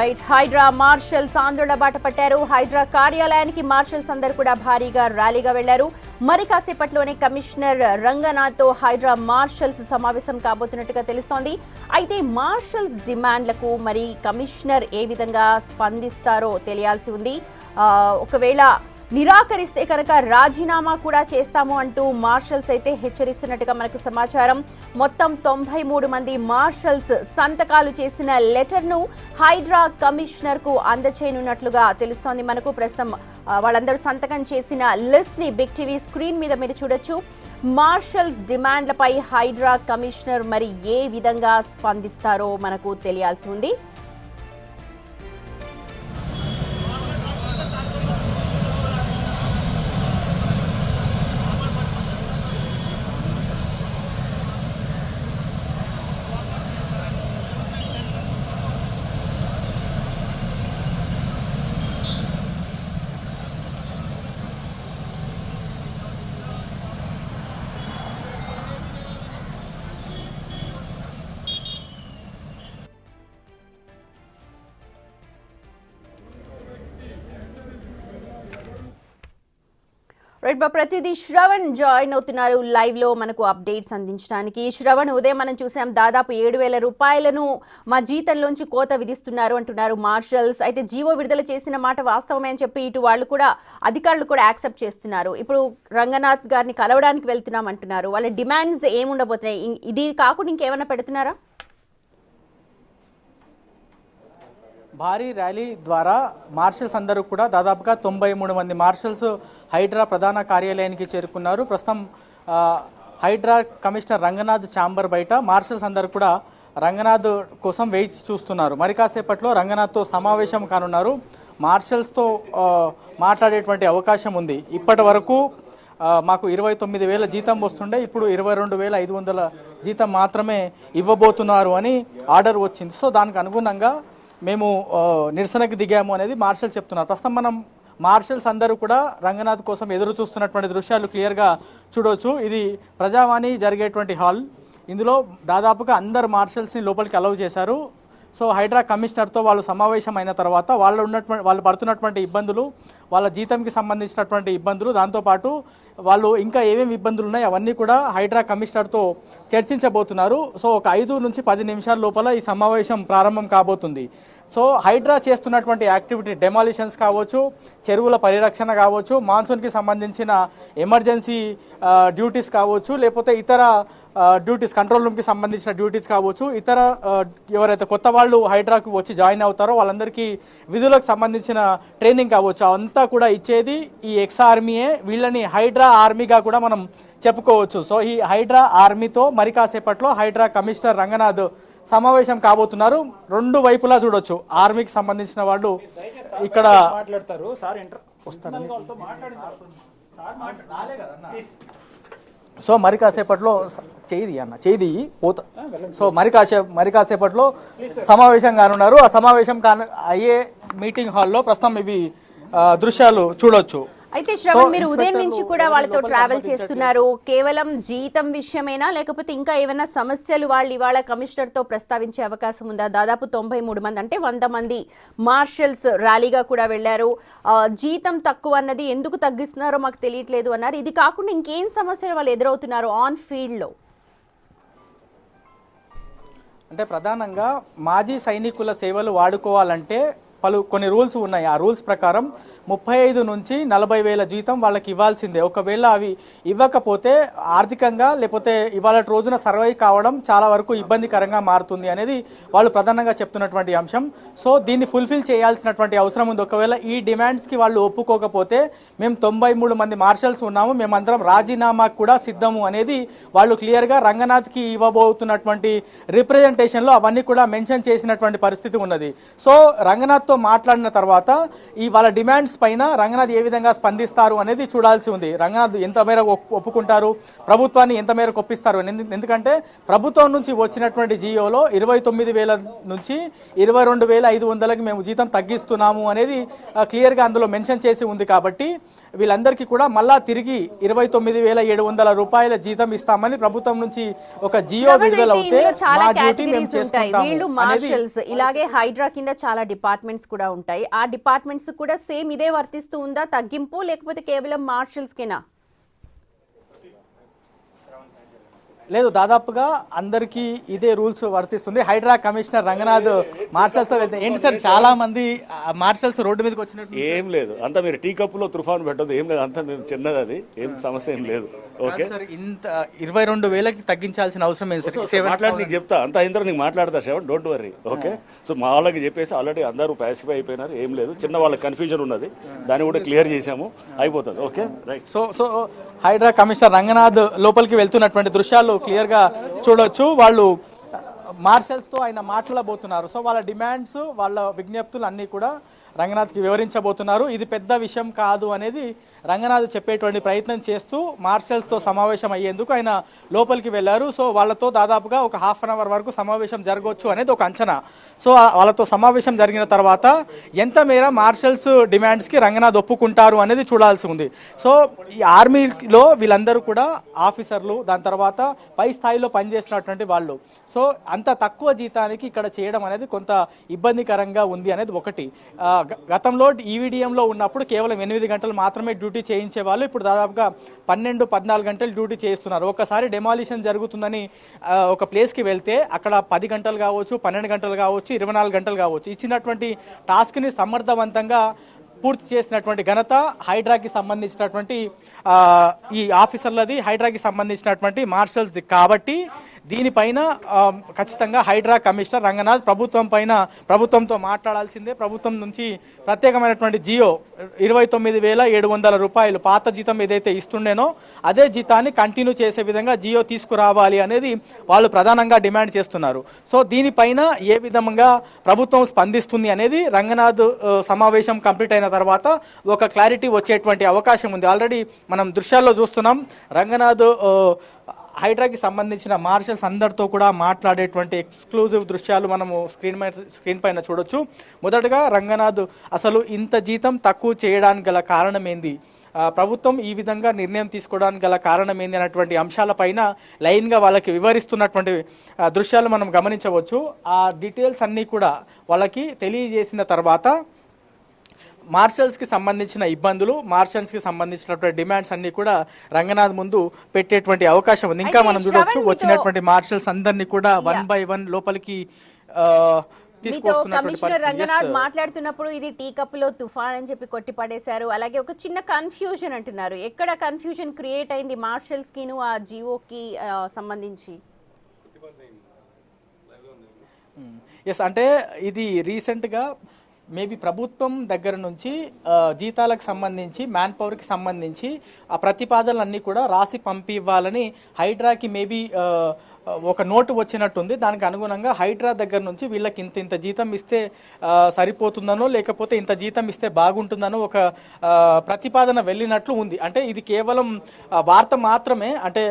Hydraa marshals ఆందోళన బాట పట్టారు. హైడ్రా కార్యాలయానికి మార్షల్స్ అందరూ కూడా భారీగా ర్యాలీగా వెళ్లారు. మరి కాసేపట్లోనే కమిషనర్ రంగనాథ్ తో హైడ్రా మార్షల్స్ సమావేశం కాబోతున్నట్టుగా తెలుస్తోంది. అయితే మార్షల్స్ డిమాండ్లకు మరి కమిషనర్ ఏ విధంగా స్పందిస్తారో తెలియాల్సి ఉంది. ఒకవేళ నిరాకరిస్తే కనుక రాజీనామా కూడా చేస్తాము అంటూ మార్షల్స్ అయితే హెచ్చరిస్తున్నట్టుగా మనకు సమాచారం. మొత్తం 93 మంది మార్షల్స్ సంతకాలు చేసిన లెటర్ను హైడ్రా కమిషనర్ కు అందచేయనున్నట్లుగా తెలుస్తోంది. మనకు ప్రస్తుతం వాళ్ళందరూ సంతకం చేసిన లిస్ట్ ని బిగ్ టీవీ స్క్రీన్ మీద మీరు చూడొచ్చు. మార్షల్స్ డిమాండ్లపై హైడ్రా కమిషనర్ మరి ఏ విధంగా స్పందిస్తారో మనకు తెలియాల్సి ఉంది. ప్రతిదీ శ్రవణ్ జాయిన్ అవుతున్నారు లైవ్ లో మనకు అప్డేట్స్ అందించడానికి. శ్రవణ్, ఉదయం మనం చూసాం దాదాపు 7,000 రూపాయలను మా జీతంలోంచి కోత విధిస్తున్నారు అంటున్నారు మార్షల్స్. అయితే జీవో విడుదల చేసిన మాట వాస్తవమే అని చెప్పి ఇటు వాళ్ళు కూడా అధికారులు కూడా యాక్సెప్ట్ చేస్తున్నారు. ఇప్పుడు రంగనాథ్ గారిని కలవడానికి వెళ్తున్నాం అంటున్నారు. వాళ్ళ డిమాండ్స్ ఏముండబోతున్నాయి? ఇది కాకుండా ఇంకేమైనా పెడుతున్నారా? భారీ ర్యాలీ ద్వారా మార్షల్స్ అందరూ కూడా దాదాపుగా 93 మంది మార్షల్స్ హైడ్రా ప్రధాన కార్యాలయానికి చేరుకున్నారు. ప్రస్తుతం హైడ్రా కమిషనర్ రంగనాథ్ ఛాంబర్ బయట మార్షల్స్ అందరూ కూడా రంగనాథ్ కోసం వేచి చూస్తున్నారు. మరి కాసేపట్లో రంగనాథ్తో సమావేశం కానున్నారు. మార్షల్స్తో మాట్లాడేటువంటి అవకాశం ఉంది. ఇప్పటి వరకు మాకు 29,000 జీతం వస్తుండే, ఇప్పుడు 22,500 జీతం మాత్రమే ఇవ్వబోతున్నారు అని ఆర్డర్ వచ్చింది. సో దానికి అనుగుణంగా మేము నిరసనకు దిగాము అనేది మార్షల్స్ చెప్తున్నారు. ప్రస్తుతం మనం మార్షల్స్ అందరూ కూడా రంగనాథ్ కోసం ఎదురు చూస్తున్నటువంటి దృశ్యాలు క్లియర్గా చూడవచ్చు. ఇది ప్రజావాణి జరిగేటువంటి హాల్. ఇందులో దాదాపుగా అందరు మార్షల్స్ని లోపలికి అలౌ చేశారు. సో హైడ్రా కమిషనర్తో వాళ్ళు సమావేశం అయిన తర్వాత వాళ్ళు పడుతున్నటువంటి ఇబ్బందులు, వాళ్ళ జీతంకి సంబంధించినటువంటి ఇబ్బందులు, దాంతోపాటు వాళ్ళు ఇంకా ఏమేమి ఇబ్బందులు ఉన్నాయి అవన్నీ కూడా హైడ్రా కమిషనర్తో చర్చించబోతున్నారు. సో ఒక 5 నుంచి 10 నిమిషాల లోపల ఈ సమావేశం ప్రారంభం కాబోతుంది. సో హైడ్రా చేస్తున్నటువంటి యాక్టివిటీ డెమాలిషన్స్ కావచ్చు, చెరువుల పరిరక్షణ కావచ్చు, మాన్సూన్కి సంబంధించిన ఎమర్జెన్సీ డ్యూటీస్ కావచ్చు, లేకపోతే ఇతర డ్యూటీస్, కంట్రోల్ రూమ్కి సంబంధించిన డ్యూటీస్ కావచ్చు, ఇతర ఎవరైతే కొత్త వాళ్ళు హైడ్రాకు వచ్చి జాయిన్ అవుతారో వాళ్ళందరికీ విధులకు సంబంధించిన ట్రైనింగ్ కావచ్చు, అంతా కూడా ఇచ్చేది ఈ ఎక్స్ ఆర్మీయే. వీళ్ళని హైడ్రా ఆర్మీగా కూడా మనం చెప్పుకోవచ్చు. సో ఈ హైడ్రా ఆర్మీతో మరి కాసేపట్లో హైడ్రా కమిషనర్ రంగనాథ్ సమావేశం కాబోతున్నారు. 2 వైపులా చూడొచ్చు. ఆర్మీకి సంబంధించిన వాళ్ళు ఇక్కడ మాట్లాడతారు. సో మరి కాసేపట్లో చేయి పోతా. సో మరి కాసేపట్లో సమావేశం కానున్నారు. ఆ సమావేశం అయ్యే మీటింగ్ హాల్లో ప్రస్తుతం ఇవి దృశ్యాలు చూడొచ్చు. అయితే శ్రవణ్, మీరు ఉదయం నుంచి కూడా వాళ్ళతో ట్రావెల్ చేస్తున్నారు. కేవలం జీతం విషయమేనా, లేకపోతే ఇంకా ఏమైనా సమస్యలు వాళ్ళు ఇవాళ కమిషనర్ తో ప్రస్తావించే అవకాశం ఉందా? దాదాపు 93 మంది అంటే 100 మంది మార్షల్స్ ర్యాలీగా కూడా వెళ్లారు. జీతం తక్కువ అన్నది ఎందుకు తగ్గిస్తున్నారో మాకు తెలియట్లేదు అన్నారు. ఇది కాకుండా ఇంకేం సమస్యలు వాళ్ళు ఎదురవుతున్నారు ఆన్ ఫీల్డ్ లో? అంటే ప్రధానంగా మాజీ సైనికుల సేవలు వాడుకోవాలంటే కొన్ని రూల్స్ ఉన్నాయి. ఆ రూల్స్ ప్రకారం 35 నుంచి 40,000 జీతం వాళ్ళకి ఇవ్వాల్సిందే. ఒకవేళ అవి ఇవ్వకపోతే ఆర్థికంగా లేకపోతే ఇవాళ రోజున సర్వైవ్ కావడం చాలా వరకు ఇబ్బందికరంగా మారుతుంది అనేది వాళ్ళు ప్రధానంగా చెప్తున్నటువంటి అంశం. సో దీన్ని ఫుల్ఫిల్ చేయాల్సినటువంటి అవసరం ఉంది. ఒకవేళ ఈ డిమాండ్స్కి వాళ్ళు ఒప్పుకోకపోతే మేము 93 మంది మార్షల్స్ ఉన్నాము, మేమందరం రాజీనామాకు కూడా సిద్ధము అనేది వాళ్ళు క్లియర్గా రంగనాథ్కి ఇవ్వబోతున్నటువంటి రిప్రజెంటేషన్లో అవన్నీ కూడా మెన్షన్ చేసినటువంటి పరిస్థితి ఉన్నది. సో రంగనాథ్ రంగనాథ్తో మాట్లాడిన తర్వాత ఈ వాళ్ళ డిమాండ్స్ పైన రంగనాథ్ ఏ విధంగా స్పందిస్తారు అనేది చూడాల్సి ఉంది. రంగనాథ్ ఎంత మేర ఒప్పుకుంటారు, ప్రభుత్వాన్ని ఎంత మేరకు ఒప్పిస్తారు. ఎందుకంటే ప్రభుత్వం నుంచి వచ్చినటువంటి జియోలో 29,000 నుంచి 22,500కి మేము జీతం తగ్గిస్తున్నాము అనేది క్లియర్గా అందులో మెన్షన్ చేసి ఉంది. కాబట్టి వీళ్ళందరికీ కూడా మళ్ళా తిరిగి 29,700 రూపాయల జీతం ఇస్తామని ప్రభుత్వం నుంచి ఒక జియో విడుదలవుతే చాలా కేటగిరీస్ ఉంటాయి. వీళ్ళు మార్షల్స్, ఇలాగే హైడ్రా కింద చాలా డిపార్ట్మెంట్స్ కూడా ఉంటాయి. ఆ డిపార్ట్మెంట్స్ కూడా సేమ్ ఇదే వర్తిస్తూ ఉందా తగ్గింపు, లేకపోతే కేవలం మార్షల్స్ కినా? లేదు, దాదాపుగా అందరికీ ఇదే రూల్స్ వర్తిస్తుంది. హైడ్రా కమిషనర్ రంగనాథ్ మార్షల్స్తో వెళ్తే ఏంటి సార్, చాలా మంది మార్షల్స్ రోడ్డు మీదకి వచ్చినట్టు? ఏం లేదు, అంతా మీరు టీ కప్పులో తుఫాను పెట్టదు, ఏం లేదు, అంతా మేము చిన్నది, అది ఏం సమస్య ఏం లేదు. ఓకే సార్, ఇంత 22,000కి తగ్గించాల్సిన అవసరం ఏంటి సార్? మాట్లాడి నీకు చెప్తా, అంత అయిన తర్వాత నీకు మాట్లాడతా Shivan, don't worry. Okay, so మా వాళ్ళకి చెప్పేసి ఆల్రెడీ అందరూ ప్యాసిఫై అయిపోయినారు, ఏం లేదు, చిన్న వాళ్ళకి కన్ఫ్యూజన్ ఉన్నది, దాన్ని కూడా క్లియర్ చేసాము, అయిపోతుంది. Okay right. So HYDRAA commissioner Ranganath లోపలికి వెళ్తున్నటువంటి దృశ్యాలు క్లియర్గా చూడొచ్చు. వాళ్ళు మార్షల్స్తో ఆయన మాట్లాడబోతున్నారు. సో వాళ్ళ డిమాండ్స్, వాళ్ళ విజ్ఞప్తులు అన్నీ కూడా రంగనాథ్కి వివరించబోతున్నారు. ఇది పెద్ద విషయం కాదు అనేది రంగనాథ్ చెప్పేటువంటి ప్రయత్నం చేస్తూ మార్షల్స్తో సమావేశం అయ్యేందుకు ఆయన లోపలికి వెళ్ళారు. సో వాళ్ళతో దాదాపుగా ఒక హాఫ్ అన్ అవర్ వరకు సమావేశం జరగవచ్చు అనేది ఒక అంచనా. సో వాళ్ళతో సమావేశం జరిగిన తర్వాత ఎంత మేర మార్షల్స్ డిమాండ్స్కి రంగనాథ్ ఒప్పుకుంటారు అనేది చూడాల్సి ఉంది. సో ఈ ఆర్మీలో వీళ్ళందరూ కూడా ఆఫీసర్లు, దాని తర్వాత పై స్థాయిలో పనిచేసినటువంటి వాళ్ళు. సో అంత తక్కువ జీతానికి ఇక్కడ చేయడం అనేది కొంత ఇబ్బందికరంగా ఉంది అనేది ఒకటి. గతంలో ఈవీడీఎంలో ఉన్నప్పుడు కేవలం 8 గంటలు మాత్రమే డ్యూటీ చేయించే వాళ్ళు, ఇప్పుడు దాదాపుగా 12-14 గంటలు డ్యూటీ చేయిస్తున్నారు. ఒకసారి డెమాలిషన్ జరుగుతుందని ఒక ప్లేస్కి వెళ్తే అక్కడ 10 గంటలు కావచ్చు, 12 గంటలు కావచ్చు, 24 గంటలు కావచ్చు, ఇచ్చినటువంటి టాస్క్ని సమర్థవంతంగా పూర్తి చేసినటువంటి ఘనత హైడ్రాకి సంబంధించినటువంటి ఈ ఆఫీసర్లది, హైడ్రాకి సంబంధించినటువంటి మార్షల్స్ది. కాబట్టి దీనిపైన ఖచ్చితంగా హైడ్రా కమిషనర్ రంగనాథ్ ప్రభుత్వంతో మాట్లాడాల్సిందే. ప్రభుత్వం నుంచి ప్రత్యేకమైనటువంటి జియో 29,700 రూపాయలు పాత జీతం ఏదైతే ఇస్తుండేనో అదే జీతాన్ని కంటిన్యూ చేసే విధంగా జియో తీసుకురావాలి అనేది వాళ్ళు ప్రధానంగా డిమాండ్ చేస్తున్నారు. సో దీనిపైన ఏ విధంగా ప్రభుత్వం స్పందిస్తుంది అనేది రంగనాథ్ సమావేశం కంప్లీట్ అయిన తర్వాత ఒక క్లారిటీ వచ్చేటువంటి అవకాశం ఉంది. ఆల్రెడీ మనం దృశ్యాల్లో చూస్తున్నాం, రంగనాథ్ హైడ్రాకి సంబంధించిన మార్షల్స్ అందరితో కూడా మాట్లాడేటువంటి ఎక్స్క్లూజివ్ దృశ్యాలు మనము స్క్రీన్ పైన చూడొచ్చు. మొదటగా రంగనాథ్ అసలు ఇంత జీతం తక్కువ చేయడానికి గల కారణం ఏంది, ప్రభుత్వం ఈ విధంగా నిర్ణయం తీసుకోవడానికి గల కారణం ఏంది అనేటువంటి అంశాలపైన లైన్గా వాళ్ళకి వివరిస్తున్నటువంటి దృశ్యాలు మనం గమనించవచ్చు. ఆ డీటెయిల్స్ అన్నీ కూడా వాళ్ళకి తెలియజేసిన తర్వాత మార్షల్స్కి సంబంధించిన ఇబ్బందులు, మార్షల్స్కి సంబంధించినటువంటి డిమాండ్స్ అన్ని కూడా రంగనాథ్ ముందు పెట్టేటువంటి అవకాశం ఉంది. ఇంకా మనం చూడొచ్చు, వచ్చినటువంటి మార్షల్స్ అందరినీ కూడా 1 by 1 లోపలికి కమిషనర్ రంగనాథ్ మాట్లాడుతున్నప్పుడు ఇది టీ కప్పులో తుఫాన్ అని చెప్పి కొట్టి పడేశారు. అలాగే ఒక చిన్న కన్ఫ్యూజన్ అంటున్నారు. ఎక్కడ కన్ఫ్యూజన్ క్రియేట్ అయింది మార్షల్స్ కిను ఆ జియోకి సంబంధించి? ఎస్, అంటే ఇది రీసెంట్గా మేబీ ప్రభుత్వం దగ్గర నుంచి జీతాలకు సంబంధించి, మ్యాన్ పవర్కి సంబంధించి ఆ ప్రతిపాదనలన్నీ కూడా రాసి పంపివ్వాలని హైడ్రాకి మేబీ ఒక నోటు వచ్చినట్టుంది. దానికి అనుగుణంగా హైడ్రా దగ్గర నుంచి వీళ్ళకి ఇంత జీతం ఇస్తే సరిపోతుందనో, లేకపోతే ఇంత జీతం ఇస్తే బాగుంటుందనో ఒక ప్రతిపాదన వెళ్ళినట్లు ఉంది. అంటే ఇది కేవలం వార్త మాత్రమే, అంటే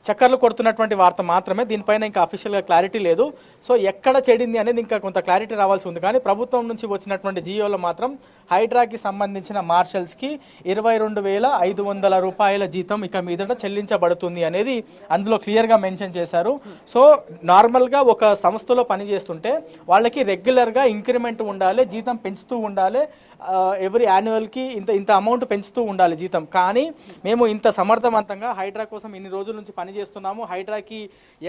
చక్కర్లు కొడుతున్నటువంటి వార్త మాత్రమే, దీనిపైన ఇంకా అఫీషియల్గా క్లారిటీ లేదు. సో ఎక్కడ చెడింది అనేది ఇంకా కొంత క్లారిటీ రావాల్సి ఉంది. కానీ ప్రభుత్వం నుంచి వచ్చినటువంటి జియోలో మాత్రం హైడ్రాకి సంబంధించిన మార్షల్స్కి 22,500 రూపాయల జీతం ఇక మీదట చెల్లించబడుతుంది అనేది అందులో క్లియర్గా మెన్షన్ చేశారు. సో నార్మల్గా ఒక సంస్థలో పనిచేస్తుంటే వాళ్ళకి రెగ్యులర్గా ఇంక్రిమెంట్ ఉండాలి, జీతం పెంచుతూ ఉండాలి, ఎవ్రీ యాన్యువల్కి ఇంత అమౌంట్ పెంచుతూ ఉండాలి జీతం. కానీ మేము ఇంత సమర్థవంతంగా హైడ్రా కోసం ఇన్ని రోజుల నుంచి పనిచేస్తున్నాము, హైడ్రాకి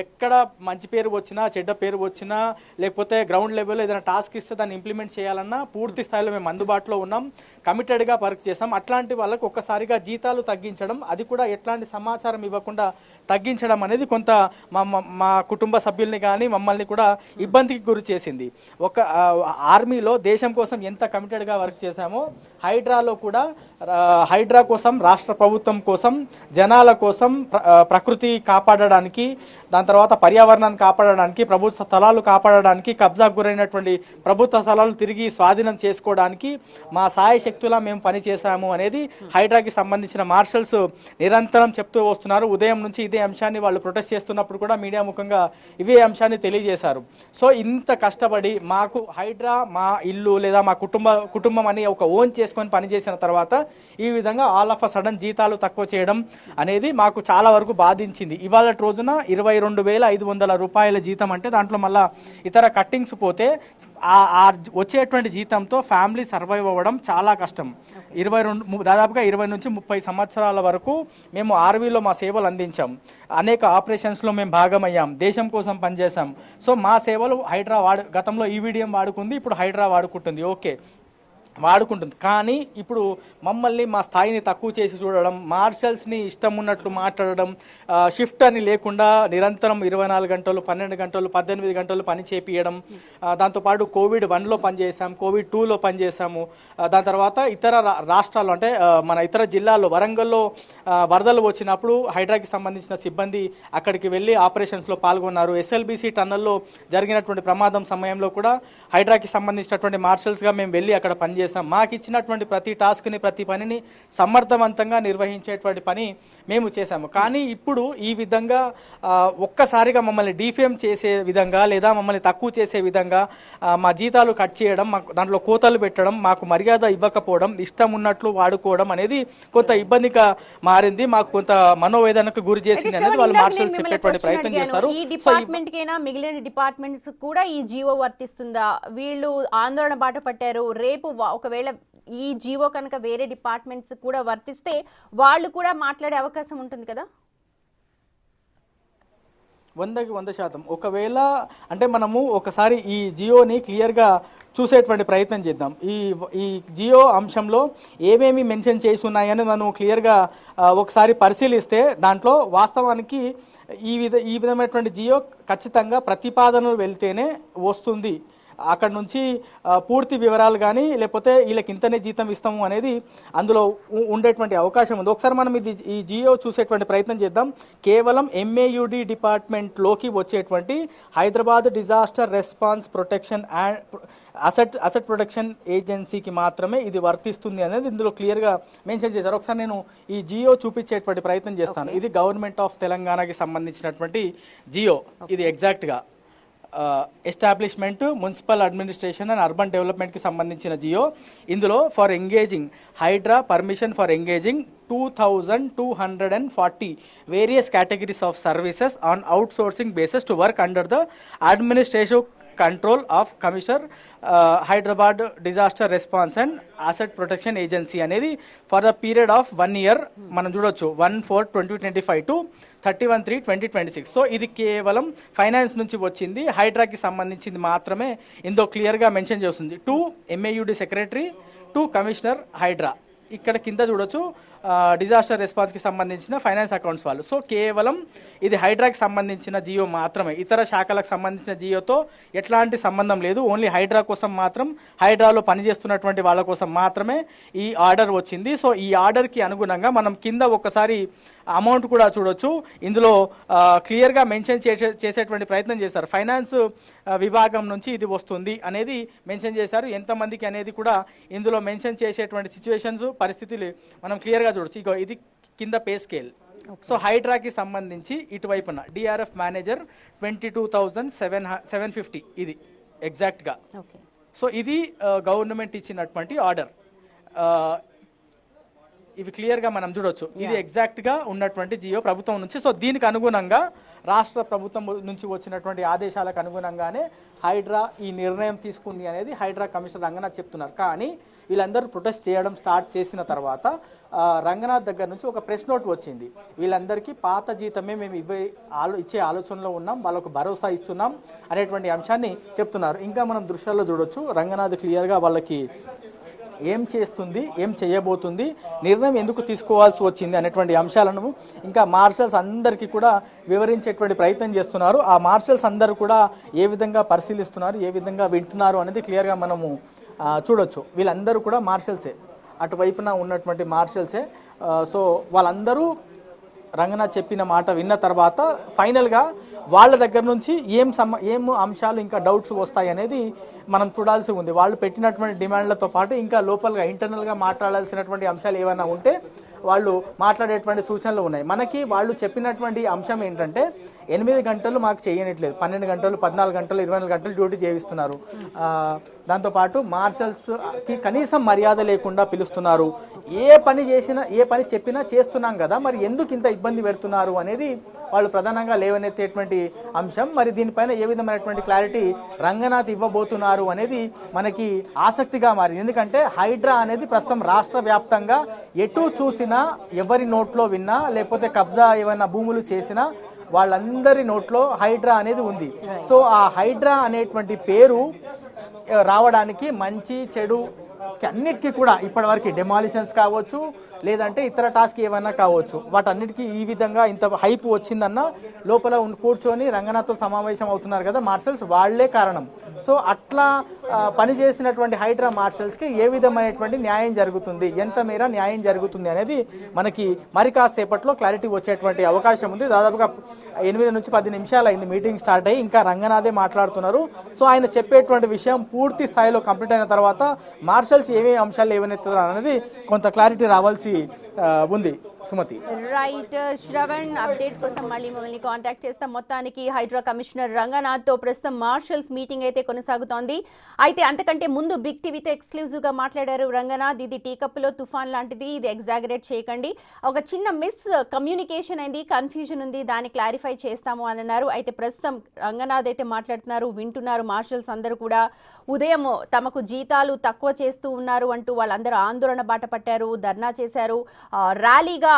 ఎక్కడ మంచి పేరు వచ్చినా, చెడ్డ పేరు వచ్చినా, లేకపోతే గ్రౌండ్ లెవెల్లో ఏదైనా టాస్క్ ఇస్తే దాన్ని ఇంప్లిమెంట్ చేయాలన్నా పూర్తి స్థాయిలో మేము అందుబాటులో ఉన్నాం, కమిటెడ్గా వర్క్ చేస్తాం. అట్లాంటి వాళ్ళకు ఒక్కసారిగా జీతాలు తగ్గించడం, అది కూడా ఎట్లాంటి సమాచారం ఇవ్వకుండా తగ్గించడం అనేది కొంత మా కుటుంబ సభ్యుల్ని కానీ మమ్మల్ని కూడా ఇబ్బందికి గురి చేసింది. ఒక ఆర్మీలో దేశం కోసం ఎంత కమిటెడ్గా వర్క్ చేశామో హైడ్రాలో కూడా హైడ్రా కోసం, రాష్ట్ర ప్రభుత్వం కోసం, జనాల కోసం, ప్రకృతి కాపాడడానికి, దాని తర్వాత పర్యావరణాన్ని కాపాడడానికి, ప్రభుత్వ స్థలాలు కాపాడడానికి, కబ్జాకు గురైనటువంటి ప్రభుత్వ స్థలాలు తిరిగి స్వాధీనం చేసుకోవడానికి మా సాయశక్తులా మేము పనిచేశాము అనేది హైడ్రాకి సంబంధించిన మార్షల్స్ నిరంతరం చెప్తూ వస్తున్నారు. ఉదయం నుంచి ఇదే అంశాన్ని వాళ్ళు ప్రొటెస్ట్ చేస్తున్నప్పుడు కూడా మీడియా ముఖంగా ఇవే అంశాన్ని తెలియజేశారు. సో ఇంత కష్టపడి మాకు హైడ్రా మా ఇల్లు లేదా మా కుటుంబం అని ఒక ఓన్ చేసుకొని పనిచేసిన తర్వాత ఈ విధంగా ఆల్ ఆఫ్ అ సడన్ జీతాలు తక్కువ చేయడం అనేది మాకు చాలా వరకు బాధించింది. ఇవాళ రోజున 22,500 రూపాయల జీతం అంటే దాంట్లో మళ్ళీ ఇతర కట్టింగ్స్ పోతే వచ్చేటువంటి జీతంతో ఫ్యామిలీ సర్వైవ్ అవ్వడం చాలా కష్టం. దాదాపుగా 20 నుంచి 30 సంవత్సరాల వరకు మేము ఆర్వీలో మా సేవలు అందించాం. అనేక ఆపరేషన్స్లో మేము భాగమయ్యాం, దేశం కోసం పనిచేసాం. సో మా సేవలు హైడ్రా గతంలో ఈవీడీఎం వాడుకుంది, ఇప్పుడు హైడ్రా వాడుకుంటుంది, ఓకే వాడుకుంటుంది. కానీ ఇప్పుడు మమ్మల్ని మా స్థాయిని తక్కువ చేసి చూడడం, మార్షల్స్ని ఇష్టం ఉన్నట్లు మాట్లాడడం, షిఫ్ట్ అని లేకుండా నిరంతరం 24 గంటలు, 12 గంటలు, 18 గంటలు పని చేపియడం, దాంతోపాటు కోవిడ్-1లో పనిచేసాం, కోవిడ్-2లో పనిచేసాము. దాని తర్వాత ఇతర రాష్ట్రాల్లో అంటే మన ఇతర జిల్లాల్లో వరంగల్లో వరదలు వచ్చినప్పుడు హైడ్రాకి సంబంధించిన సిబ్బంది అక్కడికి వెళ్ళి ఆపరేషన్స్లో పాల్గొన్నారు. ఎస్ఎల్బీసీ టన్నల్లో జరిగినటువంటి ప్రమాదం సమయంలో కూడా హైడ్రాకి సంబంధించినటువంటి మార్షల్స్గా మేము వెళ్ళి అక్కడ పనిచేసాం. మాకు ఇచ్చినటువంటి ప్రతి టాస్క్ని, ప్రతి పనిని సమర్థవంతంగా నిర్వహించేటువంటి పని మేము చేశాము. కానీ ఇప్పుడు ఈ విధంగా ఒక్కసారిగా మమ్మల్ని డిఫేమ్ చేసే విధంగా లేదా మమ్మల్ని తక్కువ చేసే విధంగా మా జీతాలు కట్ చేయడం, దాంట్లో కోతలు పెట్టడం, మాకు మర్యాద ఇవ్వకపోవడం, ఇష్టం ఉన్నట్లు వాడుకోవడం అనేది కొంత ఇబ్బందిగా మారింది. మాకు కొంత మనోవేదనకు గురి చేసింది అనేది వాళ్ళు మార్షల్స్ చెప్పేటువంటి ప్రయత్నం చేస్తారు. ఈ డిపార్ట్మెంట్ కైనా మిగిలిన డిపార్ట్మెంట్స్ కూడా ఈ జీవో వర్తిస్తుందా? వీళ్ళు ఆందోళన బాట పట్టారు. రేపు ఒకవేళ ఈ జీవో కనుక వేరే డిపార్ట్మెంట్స్ కూడా వర్తిస్తే వాళ్ళు కూడా మాట్లాడే అవకాశం ఉంటుంది కదా? 100% ఒకవేళ అంటే మనము ఒకసారి ఈ జియోని క్లియర్గా చూసేటువంటి ప్రయత్నం చేద్దాం. ఈ జియో అంశంలో ఏమేమి మెన్షన్ చేసి ఉన్నాయని మనం క్లియర్గా ఒకసారి పరిశీలిస్తే దాంట్లో వాస్తవానికి ఈ విధమైనటువంటి జియో ఖచ్చితంగా ప్రతిపాదనలు వెళ్తేనే వస్తుంది. అక్కడ నుంచి పూర్తి వివరాలు కానీ లేకపోతే వీళ్ళకి ఇంతనే జీతం ఇస్తాము అనేది అందులో ఉండేటువంటి అవకాశం ఉంది. ఒకసారి మనం ఈ జియో చూసేటువంటి ప్రయత్నం చేద్దాం. కేవలం ఎంఏయుడి డిపార్ట్మెంట్లోకి వచ్చేటువంటి Hyderabad disaster response protection and asset protection ఏజెన్సీకి మాత్రమే ఇది వర్తిస్తుంది అనేది ఇందులో క్లియర్గా మెన్షన్ చేశారు. ఒకసారి నేను ఈ జియో చూపించేటువంటి ప్రయత్నం చేస్తాను. ఇది గవర్నమెంట్ ఆఫ్ తెలంగాణకి సంబంధించినటువంటి జియో. ఇది ఎగ్జాక్ట్గా establishment, municipal administration and urban డెవలప్మెంట్కి సంబంధించిన జియో. ఇందులో for engaging HYDRAA permission for engaging 2240 various categories of services on outsourcing basis to work under the administrative control of Commissioner Hyderabad Disaster Response and Asset Protection Agency అనేది for the period of 1 year మనం చూడొచ్చు 1/4/2025 to 31/3/2026. So ఇది కేవలం finance నుంచి వచ్చింది, హైడ్రాకి సంబంధించింది మాత్రమే ఇందులో క్లియర్గా మెన్షన్ చేస్తుంది. To MAUD secretary, to commissioner HYDRAA. ఇక్కడ కింద చూడొచ్చు డిజాస్టర్ రెస్పాన్స్కి సంబంధించిన ఫైనాన్స్ అకౌంట్స్ వాళ్ళు. సో కేవలం ఇది హైడ్రాకి సంబంధించిన జియో మాత్రమే, ఇతర శాఖలకు సంబంధించిన జియోతో ఎట్లాంటి సంబంధం లేదు. ఓన్లీ హైడ్రా కోసం మాత్రం, హైడ్రాలో పనిచేస్తున్నటువంటి వాళ్ళ కోసం మాత్రమే ఈ ఆర్డర్ వచ్చింది. సో ఈ ఆర్డర్కి అనుగుణంగా మనం కింద ఒకసారి అమౌంట్ కూడా చూడొచ్చు. ఇందులో క్లియర్గా మెన్షన్ చేసేటువంటి ప్రయత్నం చేశారు. ఫైనాన్స్ విభాగం నుంచి ఇది వస్తుంది అనేది మెన్షన్ చేశారు. ఎంతమందికి అనేది కూడా ఇందులో మెన్షన్ చేసేటువంటి సిచ్యువేషన్స్, పరిస్థితులు మనం క్లియర్గా చూడొచ్చు. ఇక ఇది కింద పే స్కేల్. సో హైడ్రాకి సంబంధించి ఇటువైపున డిఆర్ఎఫ్ మేనేజర్ 22,750 ఇది ఎగ్జాక్ట్గా. సో ఇది గవర్నమెంట్ ఇచ్చినటువంటి ఆర్డర్. ఇవి క్లియర్గా మనం చూడొచ్చు. ఇది ఎగ్జాక్ట్గా ఉన్నటువంటి జియో ప్రభుత్వం నుంచి. సో దీనికి అనుగుణంగా రాష్ట్ర ప్రభుత్వం నుంచి వచ్చినటువంటి ఆదేశాలకు అనుగుణంగానే హైడ్రా ఈ నిర్ణయం తీసుకుంది అనేది హైడ్రా కమిషనర్ రంగనాథ్ చెప్తున్నారు. కానీ వీళ్ళందరూ ప్రొటెస్ట్ చేయడం స్టార్ట్ చేసిన తర్వాత రంగనాథ్ దగ్గర నుంచి ఒక ప్రెస్ నోట్ వచ్చింది. వీళ్ళందరికీ పాత జీతమే మేము ఇచ్చే ఆలోచనలో ఉన్నాం, వాళ్ళకు భరోసా ఇస్తున్నాం అనేటువంటి అంశాన్ని చెప్తున్నారు. ఇంకా మనం దృశ్యాల్లో చూడొచ్చు రంగనాథ్ క్లియర్గా వాళ్ళకి ఏం చేస్తుంది, ఏం చేయబోతుంది, నిర్ణయం ఎందుకు తీసుకోవాల్సి వచ్చింది అనేటువంటి అంశాలను ఇంకా మార్షల్స్ అందరికీ కూడా వివరించేటువంటి ప్రయత్నం చేస్తున్నారు. ఆ మార్షల్స్ అందరూ కూడా ఏ విధంగా పరిశీలిస్తున్నారు, ఏ విధంగా వింటున్నారు అనేది క్లియర్గా మనము చూడొచ్చు. వీళ్ళందరూ కూడా మార్షల్సే. అటువైపున ఉన్నటువంటి మార్షల్సే. సో వాళ్ళందరూ రంగనాథ్ చెప్పిన మాట విన్న తర్వాత ఫైనల్గా వాళ్ళ దగ్గర నుంచి ఏం అంశాలు ఇంకా డౌట్స్ వస్తాయి అనేది మనం చూడాల్సి ఉంది. వాళ్ళు పెట్టినటువంటి డిమాండ్లతో పాటు ఇంకా లోపలగా ఇంటర్నల్గా మాట్లాడాల్సినటువంటి అంశాలు ఏమైనా ఉంటే వాళ్ళు మాట్లాడేటువంటి సూచనలు ఉన్నాయి. మనకి వాళ్ళు చెప్పినటువంటి అంశం ఏంటంటే 8 గంటలు మాకు చేయనట్లేదు, 12 గంటలు, 14 గంటలు, 24 గంటలు డ్యూటీ చేయిస్తున్నారు. దాంతోపాటు మార్షల్స్కి కనీసం మర్యాద లేకుండా పిలుస్తున్నారు. ఏ పని చెప్పినా చేస్తున్నాం కదా, మరి ఎందుకు ఇంత ఇబ్బంది పెడుతున్నారు అనేది వాళ్ళు ప్రధానంగా లేవనెత్తేటువంటి అంశం. మరి దీనిపైన ఏ విధమైనటువంటి క్లారిటీ రంగనాథ్ ఇవ్వబోతున్నారు అనేది మనకి ఆసక్తిగా మారింది. ఎందుకంటే హైడ్రా అనేది ప్రస్తుతం రాష్ట్ర వ్యాప్తంగా ఎటు చూసినా, ఎవరి నోట్లో విన్నా, లేకపోతే కబ్జా ఏమైనా భూములు చేసినా వాళ్ళందరి నోట్లో హైడ్రా అనేది ఉంది. సో ఆ హైడ్రా అనేటువంటి పేరు రావడానికి మంచి చెడు అన్నిటికీ కూడా ఇప్పటివరకు డెమాలిషన్స్ కావచ్చు, లేదంటే ఇతర టాస్క్ ఏమైనా కావచ్చు, వాటన్నిటికీ ఈ విధంగా ఇంత హైప్ వచ్చిందన్న లోపల కూర్చొని రంగనాథ్తో సమావేశం అవుతున్నారు కదా మార్షల్స్, వాళ్లే కారణం. సో అట్లా పనిచేసినటువంటి హైడ్రా మార్షల్స్కి ఏ విధమైనటువంటి న్యాయం జరుగుతుంది, ఎంత మేర న్యాయం జరుగుతుంది అనేది మనకి మరి కాసేపట్లో క్లారిటీ వచ్చేటువంటి అవకాశం ఉంది. దాదాపుగా 8 నుంచి 10 నిమిషాలు అయింది మీటింగ్ స్టార్ట్ అయ్యి, ఇంకా రంగనాథే మాట్లాడుతున్నారు. సో ఆయన చెప్పేటువంటి విషయం పూర్తి స్థాయిలో కంప్లీట్ అయిన తర్వాత మార్షల్స్ ఏమేమి అంశాలు ఏమనేస్తారు అనేది కొంత క్లారిటీ రావాల్సి ఉంది. సుమతి, రైట్. శ్రవణ్, అప్డేట్స్ కోసం మళ్ళీ మమ్మల్ని కాంటాక్ట్ చేస్తాం. మొత్తానికి హైడ్రా కమిషనర్ రంగనాథ్తో ప్రస్తుతం మార్షల్స్ మీటింగ్ అయితే కొనసాగుతోంది. అయితే అంతకంటే ముందు బిగ్ టీవీతో ఎక్స్క్లూజివ్ గా మాట్లాడారు రంగనాథ్. ఇది టీ కప్పులో తుఫాన్ లాంటిది, ఇది ఎగ్జాగరేట్ చేయకండి, ఒక చిన్న మిస్ కమ్యూనికేషన్ అయింది, కన్ఫ్యూజన్ ఉంది, దాన్ని క్లారిఫై చేస్తాము అని అన్నారు. అయితే ప్రస్తుతం రంగనాథ్ అయితే మాట్లాడుతున్నారు, వింటున్నారు. మార్షల్స్ అందరూ కూడా ఉదయం తమకు జీతాలు తక్కువ చేస్తూ ఉన్నారు అంటూ వాళ్ళందరూ ఆందోళన బాట పట్టారు, ధర్నా చేశారు. ర్యాలీగా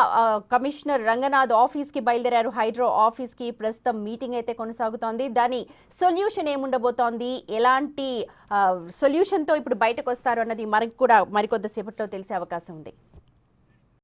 కమిషనర్ రంగనాథ్ ఆఫీస్కి బయలుదేరారు, హైడ్రా ఆఫీస్కి. ప్రస్తుతం మీటింగ్ అయితే కొనసాగుతోంది. దాని సొల్యూషన్ ఏముండబోతోంది, ఎలాంటి సొల్యూషన్తో ఇప్పుడు బయటకు వస్తారు అన్నది మనకు కూడా మరికొద్దిసేపట్లో తెలిసే అవకాశం ఉంది.